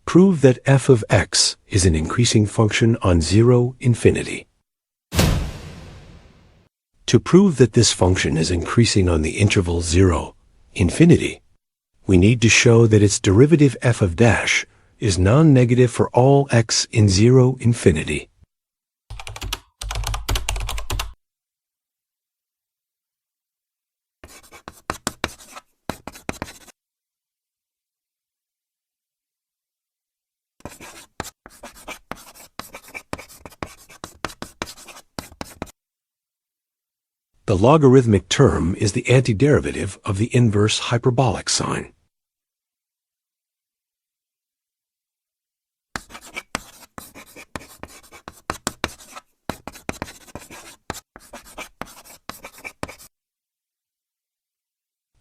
Prove that f of x is an increasing function on 0, infinity. To prove that this function is increasing on the interval 0, infinity, we need to show that its derivative f of dash is non-negative for all x in 0, infinity. The logarithmic term is the antiderivative of the inverse hyperbolic sign.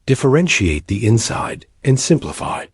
Differentiate the inside and simplify.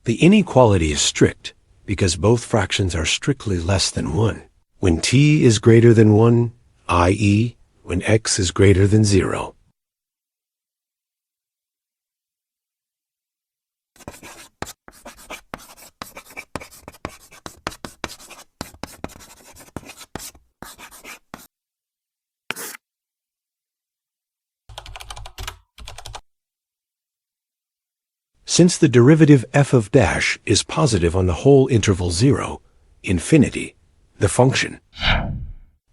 The inequality is strict because both fractions are strictly less than 1. When t is greater than 1, i.e., when x is greater than 0. Since the derivative f of dash is positive on the whole interval 0, infinity, the function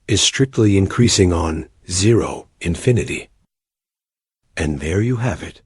is strictly increasing on 0, infinity. And there you have it.